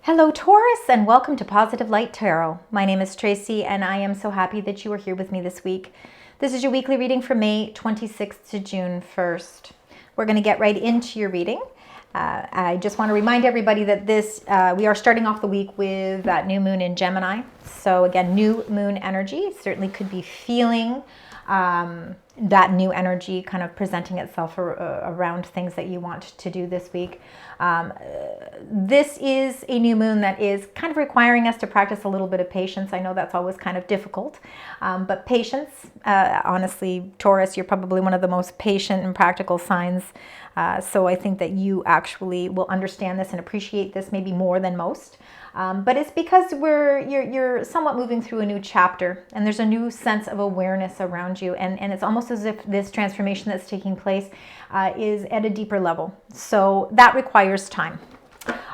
Hello Taurus, and welcome to Positive Light Tarot. My name is Tracy and I am so happy that you are here with me this week. This is your weekly reading for May 26th to June 1st. We're going to get right into your reading. I just want to remind everybody that we are starting off the week with that new moon in Gemini. So again, new moon energy. Certainly could be feeling that new energy kind of presenting itself around things that you want to do this week. This is a new moon that is kind of requiring us to practice a little bit of patience. I know that's always kind of difficult, but patience, honestly, Taurus, you're probably one of the most patient and practical signs. So I think that you actually will understand this and appreciate this maybe more than most. But it's because you're somewhat moving through a new chapter, and there's a new sense of awareness around you, and it's almost as if this transformation that's taking place is at a deeper level. So that requires time.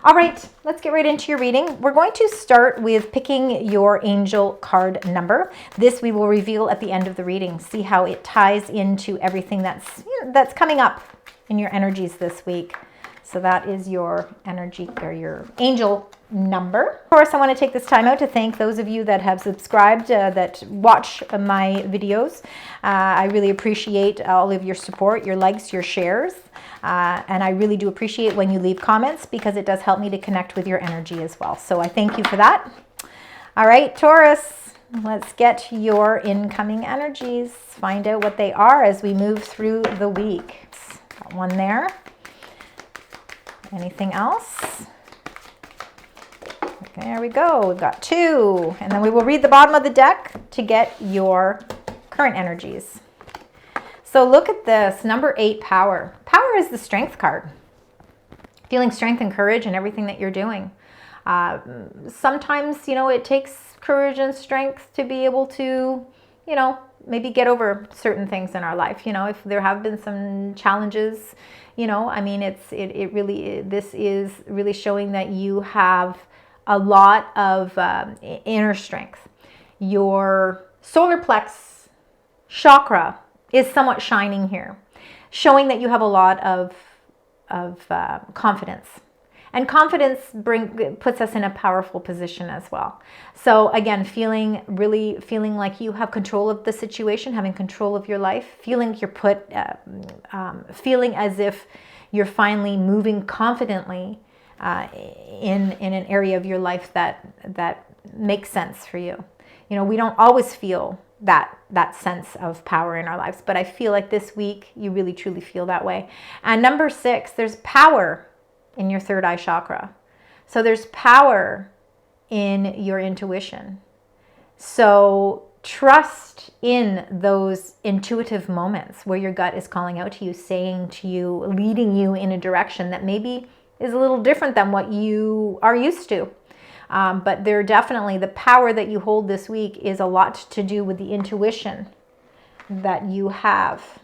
All right, let's get right into your reading. We're going to start with picking your angel card number. This we will reveal at the end of the reading. See how it ties into everything that's coming up in your energies this week. So that is your energy or your angel number. Of course, I want to take this time out to thank those of you that have subscribed, that watch my videos. I really appreciate all of your support, your likes, your shares. And I really do appreciate when you leave comments, because it does help me to connect with your energy as well. So I thank you for that. All right, Taurus, let's get your incoming energies. Find out what they are as we move through the week. Got one there. Anything else? Okay, there we go. We've got two. And then we will read the bottom of the deck to get your current energies. So look at this. Number 8, power. Power is the strength card. Feeling strength and courage in everything that you're doing. Sometimes, it takes courage and strength to be able to, maybe get over certain things in our life. If there have been some challenges, this is really showing that you have a lot of inner strength. Your solar plex chakra is somewhat shining here, showing that you have a lot of confidence. And confidence puts us in a powerful position as well. So again, feeling like you have control of the situation, having control of your life, feeling feeling as if you're finally moving confidently in an area of your life that makes sense for you. We don't always feel that sense of power in our lives, but I feel like this week you really truly feel that way. And number 6, there's power in your third eye chakra. So there's power in your intuition. So trust in those intuitive moments where your gut is calling out to you, saying to you, leading you in a direction that maybe is a little different than what you are used to. But there definitely, the power that you hold this week is a lot to do with the intuition that you have.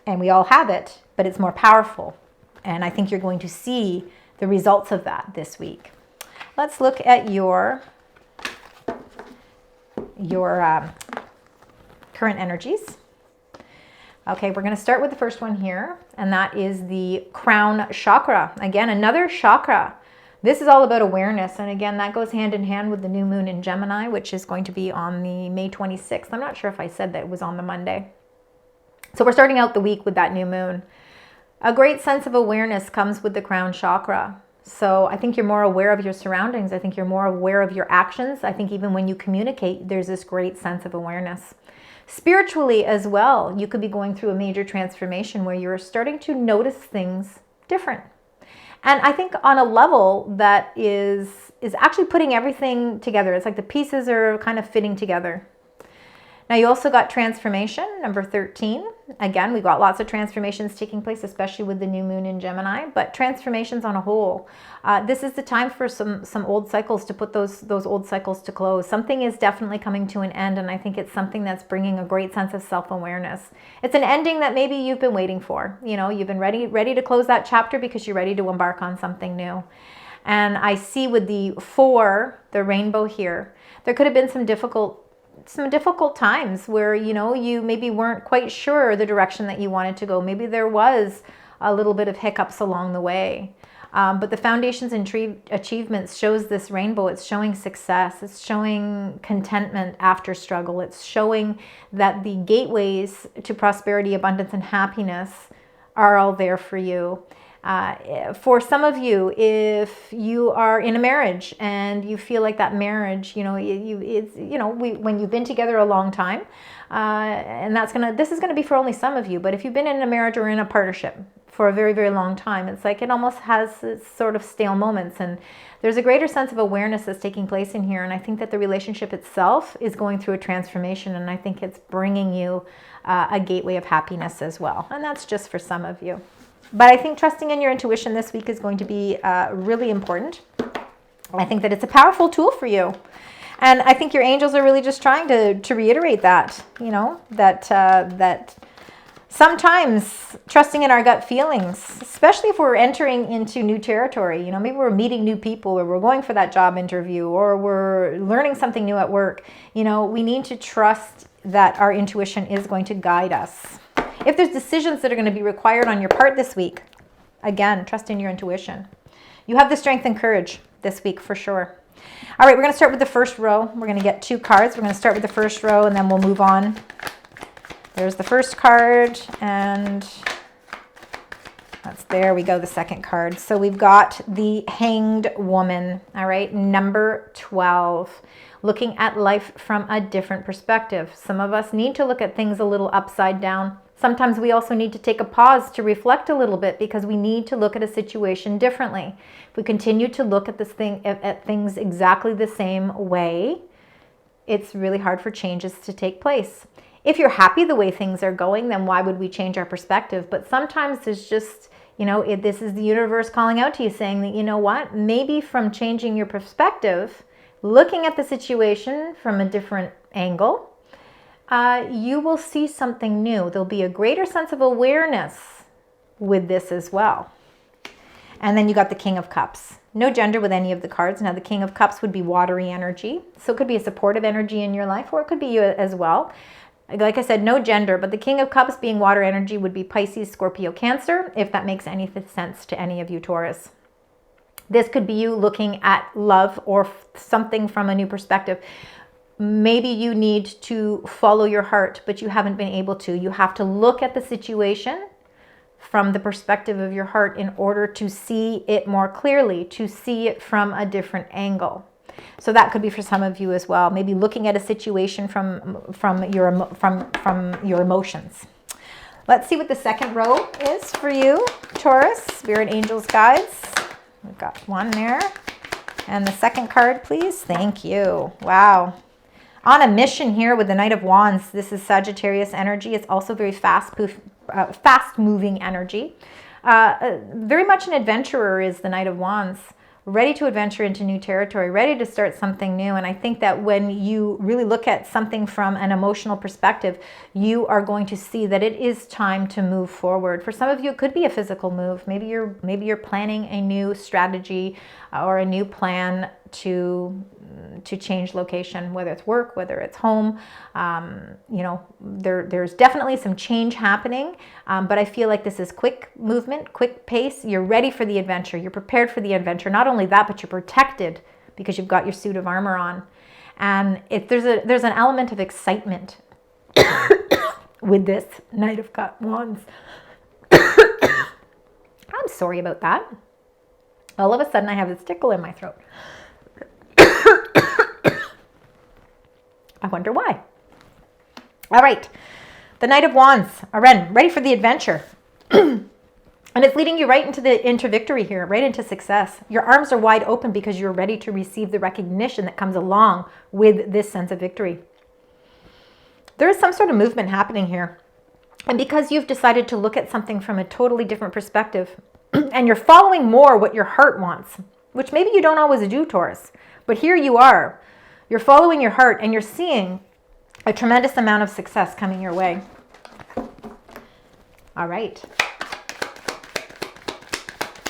And we all have it, but it's more powerful. And I think you're going to see the results of that this week. Let's look at your current energies. Okay, we're going to start with the first one here, and that is the crown chakra. Again, another chakra. This is all about awareness, and again, that goes hand in hand with the new moon in Gemini, which is going to be on the May 26th. I'm not sure if I said that it was on the Monday. So we're starting out the week with that new moon. A great sense of awareness comes with the crown chakra. So I think you're more aware of your surroundings. I think you're more aware of your actions. I think even when you communicate, there's this great sense of awareness. Spiritually as well, you could be going through a major transformation where you're starting to notice things different. And I think on a level that is actually putting everything together. It's like the pieces are kind of fitting together. Now you also got transformation, number 13. Again, we've got lots of transformations taking place, especially with the new moon in Gemini, but transformations on a whole. This is the time for some old cycles to put those old cycles to close. Something is definitely coming to an end, and I think it's something that's bringing a great sense of self-awareness. It's an ending that maybe you've been waiting for. You've been ready to close that chapter because you're ready to embark on something new. And I see with the 4, the rainbow here, there could have been some difficult times where, you maybe weren't quite sure the direction that you wanted to go. Maybe there was a little bit of hiccups along the way. But the foundations and achievements shows this rainbow. It's showing success. It's showing contentment after struggle. It's showing that the gateways to prosperity, abundance, and happiness are all there for you. For some of you, if you are in a marriage and you feel like that marriage, when you've been together a long time, and this is gonna be for only some of you, but if you've been in a marriage or in a partnership for a very, very long time, it's like it almost has its sort of stale moments, and there's a greater sense of awareness that's taking place in here. And I think that the relationship itself is going through a transformation, and I think it's bringing you a gateway of happiness as well. And that's just for some of you. But I think trusting in your intuition this week is going to be really important. I think that it's a powerful tool for you. And I think your angels are really just trying to reiterate that, that sometimes trusting in our gut feelings, especially if we're entering into new territory, maybe we're meeting new people, or we're going for that job interview, or we're learning something new at work, we need to trust that our intuition is going to guide us. If there's decisions that are going to be required on your part this week, again, trust in your intuition. You have the strength and courage this week for sure. All right, we're going to start with the first row. We're going to get 2 cards. We're going to start with the first row, and then we'll move on. There's the first card, and there we go, the second card. So we've got the Hanged Woman, all right, number 12. Looking at life from a different perspective. Some of us need to look at things a little upside down. Sometimes we also need to take a pause to reflect a little bit, because we need to look at a situation differently. If we continue to look at things exactly the same way, it's really hard for changes to take place. If you're happy the way things are going, then why would we change our perspective? But sometimes there's just, this is the universe calling out to you saying that, you know what, maybe from changing your perspective, looking at the situation from a different angle, you will see something new. There'll be a greater sense of awareness with this as well. And then you got the King of Cups. No gender with any of the cards. Now the King of Cups would be watery energy. So it could be a supportive energy in your life, or it could be you as well. Like I said, no gender, but the King of Cups being water energy would be Pisces, Scorpio, Cancer, if that makes any sense to any of you Taurus. This could be you looking at love or something from a new perspective. Maybe you need to follow your heart, but you haven't been able to. You have to look at the situation from the perspective of your heart in order to see it more clearly, to see it from a different angle. So that could be for some of you as well. Maybe looking at a situation from your emotions. Let's see what the second row is for you, Taurus. Spirit, angels, guides. We've got one there. And the second card, please. Thank you. Wow. On a mission here with the Knight of Wands. This is Sagittarius energy. It's also very fast-moving energy. Very much an adventurer is the Knight of Wands. Ready to adventure into new territory, ready to start something new. And I think that when you really look at something from an emotional perspective, you are going to see that it is time to move forward. For some of you, it could be a physical move. Maybe you're planning a new strategy or a new plan to change location, whether it's work, whether it's home. There's definitely some change happening, but I feel like this is quick movement, quick pace. You're ready for the adventure. You're prepared for the adventure. Not only that, but you're protected because you've got your suit of armor on. And there's an element of excitement with this Knight of Wands. I'm sorry about that. All of a sudden, I have this tickle in my throat. I wonder why. All right. The Knight of Wands. Aren, ready for the adventure. And it's leading you right into victory here, right into success. Your arms are wide open because you're ready to receive the recognition that comes along with this sense of victory. There is some sort of movement happening here. And because you've decided to look at something from a totally different perspective, and you're following more what your heart wants, which maybe you don't always do, Taurus, but here you are. You're following your heart and you're seeing a tremendous amount of success coming your way. All right.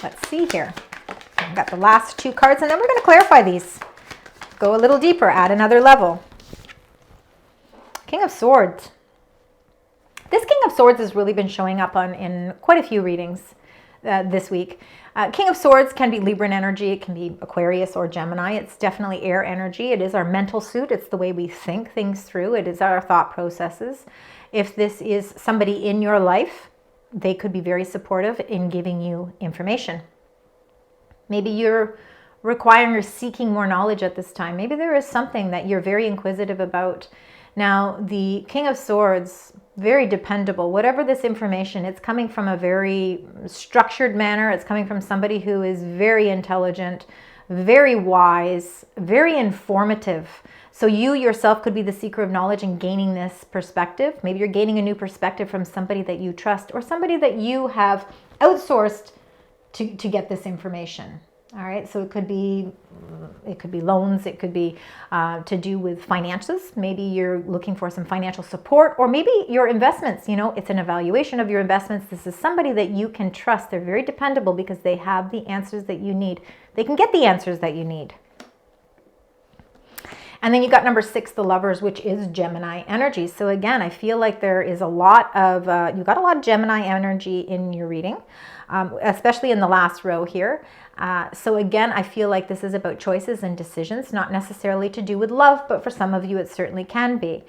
Let's see here. I've got the last 2 cards, and then we're going to clarify these. Go a little deeper, add another level. King of Swords. This King of Swords has really been showing up in quite a few readings. this week. King of Swords can be Libran energy. It can be Aquarius or Gemini. It's definitely air energy. It is our mental suit. It's the way we think things through. It is our thought processes. If this is somebody in your life, they could be very supportive in giving you information. Maybe you're requiring or seeking more knowledge at this time. Maybe there is something that you're very inquisitive about. Now, the King of Swords, very dependable. Whatever this information, it's coming from a very structured manner. It's coming from somebody who is very intelligent, very wise, very informative. So you yourself could be the seeker of knowledge and gaining this perspective. Maybe you're gaining a new perspective from somebody that you trust or somebody that you have outsourced to get this information. All right, so it could be loans, it could be to do with finances. Maybe you're looking for some financial support, or maybe your investments, you know, it's an evaluation of your investments. This is somebody that you can trust. They're very dependable because they have the answers that you need. They can get the answers that you need. And then you got number 6, the Lovers, which is Gemini energy. So again, I feel like there is a lot of, you got a lot of Gemini energy in your reading, especially in the last row here. So again, I feel like this is about choices and decisions, not necessarily to do with love, but for some of you, it certainly can be.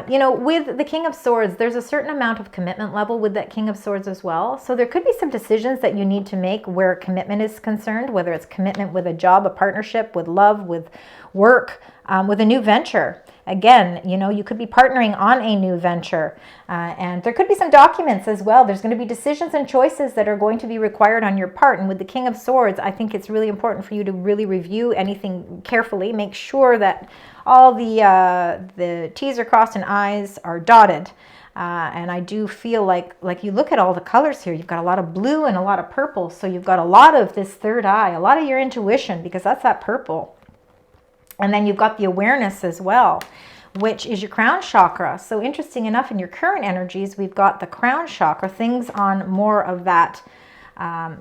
You know, with the King of Swords, there's a certain amount of commitment level with that King of Swords as well. So there could be some decisions that you need to make where commitment is concerned, whether it's commitment with a job, a partnership, with love, with work, with a new venture. Again, you know, you could be partnering on a new venture, and there could be some documents as well. There's going to be decisions and choices that are going to be required on your part. And with the King of Swords, I think it's really important for you to really review anything carefully. Make sure that all the T's are crossed and I's are dotted. And I do feel like you look at all the colors here, you've got a lot of blue and a lot of purple. So you've got a lot of this third eye, a lot of your intuition, because that's that purple. And then you've got the awareness as well, which is your crown chakra. So interesting enough, in your current energies, we've got the crown chakra, things on more of that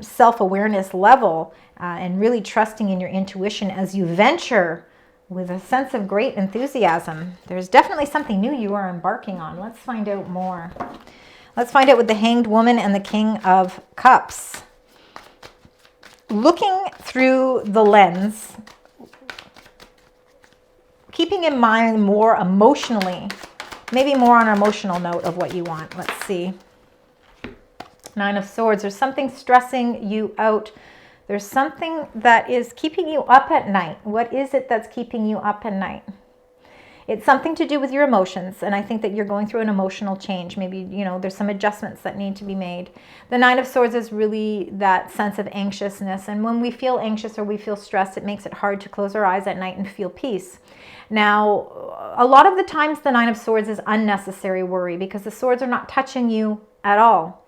self-awareness level, and really trusting in your intuition as you venture with a sense of great enthusiasm. There's definitely something new you are embarking on. Let's find out more. Let's find out with the Hanged Woman and the King of Cups. Looking through the lens, keeping in mind more emotionally, maybe more on an emotional note of what you want. Let's see. 9 of Swords. There's something stressing you out. There's something that is keeping you up at night. What is it that's keeping you up at night? It's something to do with your emotions, and I think that you're going through an emotional change. Maybe, you know, there's some adjustments that need to be made. The 9 of Swords is really that sense of anxiousness, and when we feel anxious or we feel stressed, it makes it hard to close our eyes at night and feel peace. Now, a lot of the times the 9 of Swords is unnecessary worry because the swords are not touching you at all.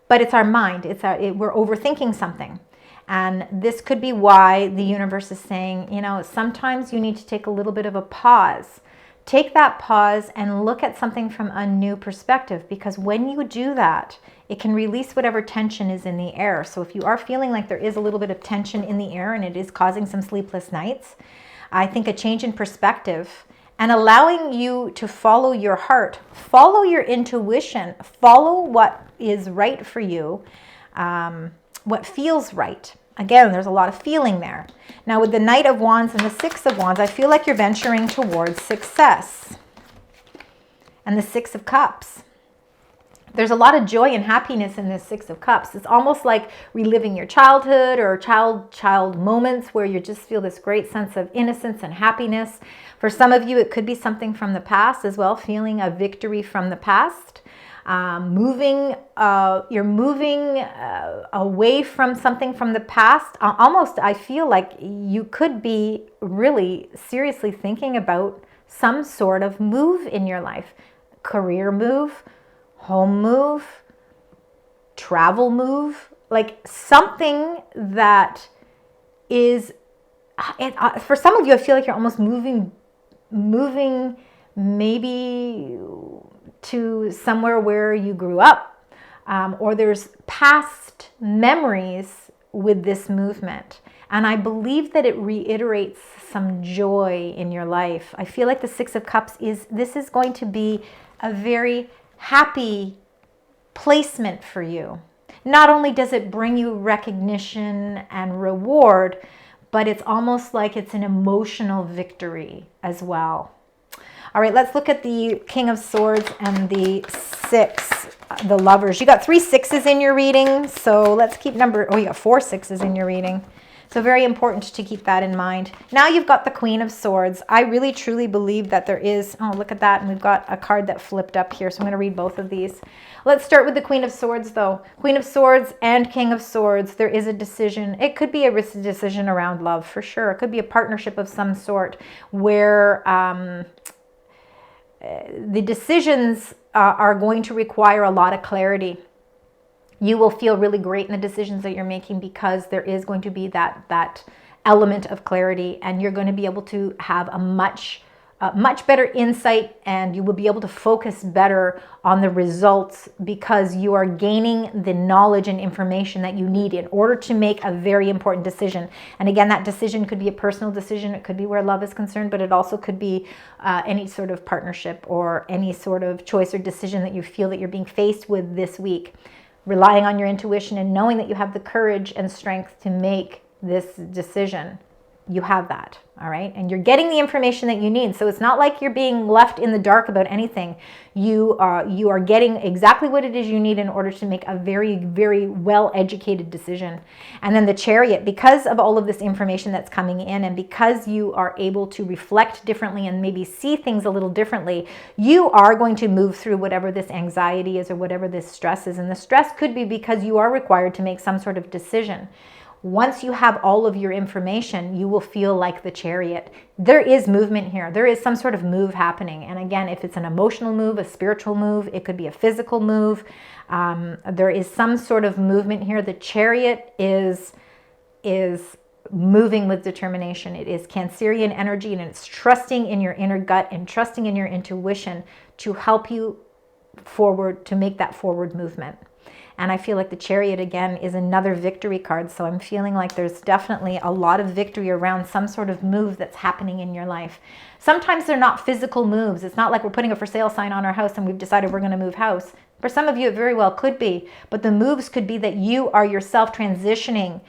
But it's our mind. We're overthinking something. And this could be why the universe is saying, you know, sometimes you need to take a little bit of a pause. Take that pause and look at something from a new perspective, because when you do that, it can release whatever tension is in the air. So if you are feeling like there is a little bit of tension in the air and it is causing some sleepless nights, I think a change in perspective and allowing you to follow your heart, follow your intuition, follow what is right for you, what feels right. Again, there's a lot of feeling there. Now with the Knight of Wands and the 6 of Wands, I feel like you're venturing towards success. And the 6 of Cups. There's a lot of joy and happiness in this 6 of Cups. It's almost like reliving your childhood or child moments where you just feel this great sense of innocence and happiness. For some of you, it could be something from the past as well, feeling a victory from the past. You're moving away from something from the past. Almost, I feel like you could be really seriously thinking about some sort of move in your life. Career move, home move, travel move, like something that is, for some of you, I feel like you're almost moving maybe to somewhere where you grew up, or there's past memories with this movement. And I believe that it reiterates some joy in your life. I feel like the 6 of Cups this is going to be a very happy placement for you. not only does it bring you recognition and reward, but it's almost like it's an emotional victory as well. All right, let's look at the King of Swords and the 6, the Lovers. You got 3 6s in your reading, so let's keep you got 4 6s in your reading. So very important to keep that in mind. Now you've got the Queen of Swords. I really truly believe that there is, oh, look at that, and we've got a card that flipped up here, so I'm going to read both of these. Let's start with the Queen of Swords, though. Queen of Swords and King of Swords, there is a decision. It could be a decision around love, for sure. It could be a partnership of some sort where the decisions are going to require a lot of clarity. You will feel really great in the decisions that you're making because there is going to be that element of clarity, and you're going to be able to have a much better insight, and you will be able to focus better on the results because you are gaining the knowledge and information that you need in order to make a very important decision. And again, that decision could be a personal decision. It could be where love is concerned, but it also could be any sort of partnership or any sort of choice or decision that you feel that you're being faced with this week. Relying on your intuition and knowing that you have the courage and strength to make this decision. You have that, all right? And you're getting the information that you need. So it's not like you're being left in the dark about anything. You are getting exactly what it is you need in order to make a very, very well-educated decision. And then the Chariot, because of all of this information that's coming in, and because you are able to reflect differently and maybe see things a little differently, you are going to move through whatever this anxiety is or whatever this stress is. And the stress could be because you are required to make some sort of decision. Once you have all of your information, you will feel like the Chariot. There is movement here. There is some sort of move happening. And again, if it's an emotional move, a spiritual move, it could be a physical move. There is some sort of movement here. The Chariot is moving with determination. It is Cancerian energy, and it's trusting in your inner gut and trusting in your intuition to help you forward, to make that forward movement. And I feel like the Chariot, again, is another victory card. So I'm feeling like there's definitely a lot of victory around some sort of move that's happening in your life. Sometimes they're not physical moves. It's not like we're putting a for sale sign on our house and we've decided we're going to move house. For some of you, it very well could be. But the moves could be that you are yourself transitioning.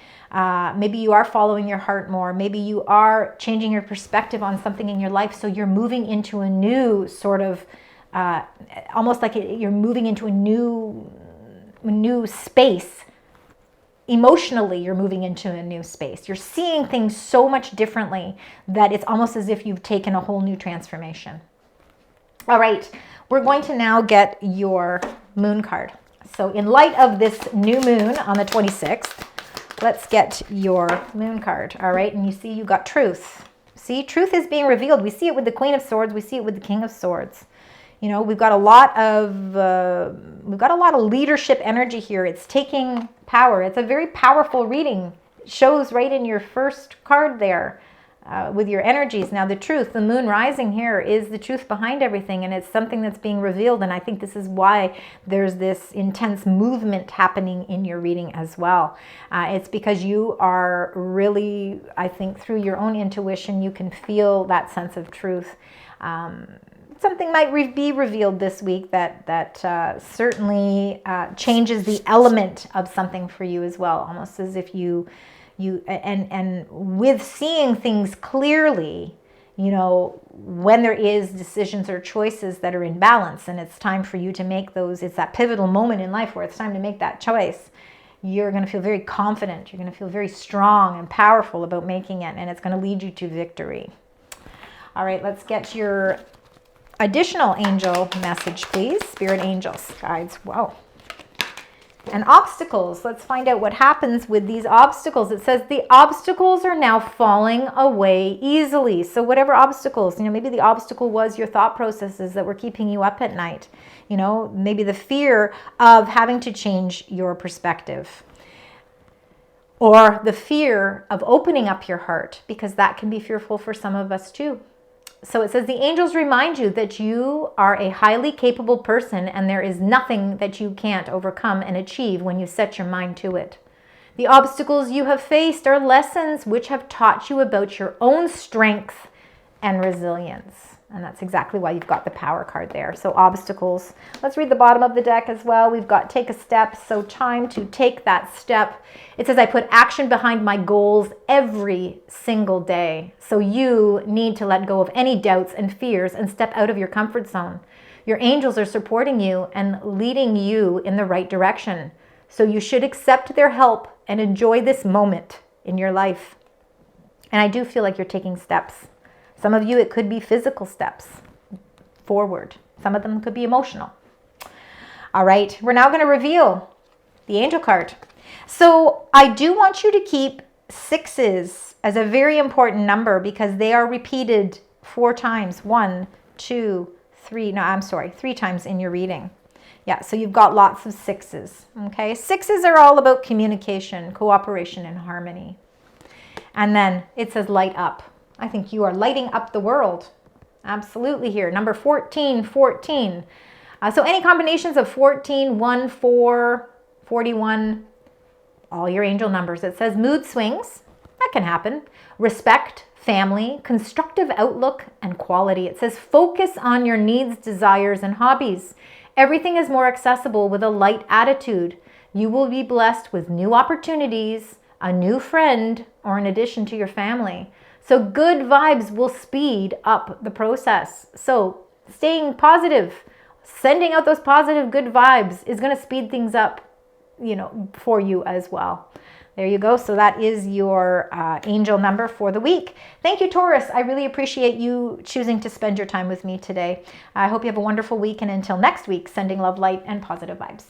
Maybe you are following your heart more. Maybe you are changing your perspective on something in your life. So you're moving into a new sort of, almost like you're moving into a new space. Emotionally, you're moving into a new space. You're seeing things so much differently that it's almost as if you've taken a whole new transformation. All right, we're going to now get your moon card. So in light of this new moon on the 26th, let's get your moon card. All right, and you see you got truth. See, truth is being revealed. We see it with the Queen of Swords. We see it with the King of Swords. You know, we've got a lot of leadership energy here. It's taking power. It's a very powerful reading. It shows right in your first card there with your energies. Now, the truth, the moon rising here, is the truth behind everything, and it's something that's being revealed. And I think this is why there's this intense movement happening in your reading as well. It's because you are really, I think, through your own intuition, you can feel that sense of truth. Something might be revealed this week that certainly changes the element of something for you as well, almost as if you with seeing things clearly, you know, when there is decisions or choices that are in balance and it's time for you to make those, it's that pivotal moment in life where it's time to make that choice. You're going to feel very confident. You're going to feel very strong and powerful about making it, and it's going to lead you to victory. All right, let's get your additional angel message, please. Spirit angels, guides. Wow. And obstacles. Let's find out what happens with these obstacles. It says the obstacles are now falling away easily. So whatever obstacles, you know, maybe the obstacle was your thought processes that were keeping you up at night. You know, maybe the fear of having to change your perspective. Or the fear of opening up your heart, because that can be fearful for some of us too. So it says the angels remind you that you are a highly capable person and there is nothing that you can't overcome and achieve when you set your mind to it. The obstacles you have faced are lessons which have taught you about your own strength and resilience. And that's exactly why you've got the Power card there. So obstacles. Let's read the bottom of the deck as well. We've got take a step. So time to take that step. It says, I put action behind my goals every single day. So you need to let go of any doubts and fears and step out of your comfort zone. Your angels are supporting you and leading you in the right direction. So you should accept their help and enjoy this moment in your life. And I do feel like you're taking steps. Some of you, it could be physical steps forward. Some of them could be emotional. All right, we're now going to reveal the angel card. So I do want you to keep 6s as a very important number because they are repeated 4 times. 1, 2, 3. No, I'm sorry, 3 times in your reading. Yeah, so you've got lots of 6s. Okay, 6s are all about communication, cooperation, and harmony. And then it says light up. I think you are lighting up the world. Absolutely here. Number 14, 14. So any combinations of 14, 1, 4, 41, all your angel numbers. It says mood swings. That can happen. Respect, family, constructive outlook, and quality. It says focus on your needs, desires, and hobbies. Everything is more accessible with a light attitude. You will be blessed with new opportunities, a new friend, or an addition to your family. So good vibes will speed up the process. So staying positive, sending out those positive good vibes is going to speed things up, for you as well. There you go. So that is your angel number for the week. Thank you, Taurus. I really appreciate you choosing to spend your time with me today. I hope you have a wonderful week. And until next week, sending love, light, and positive vibes.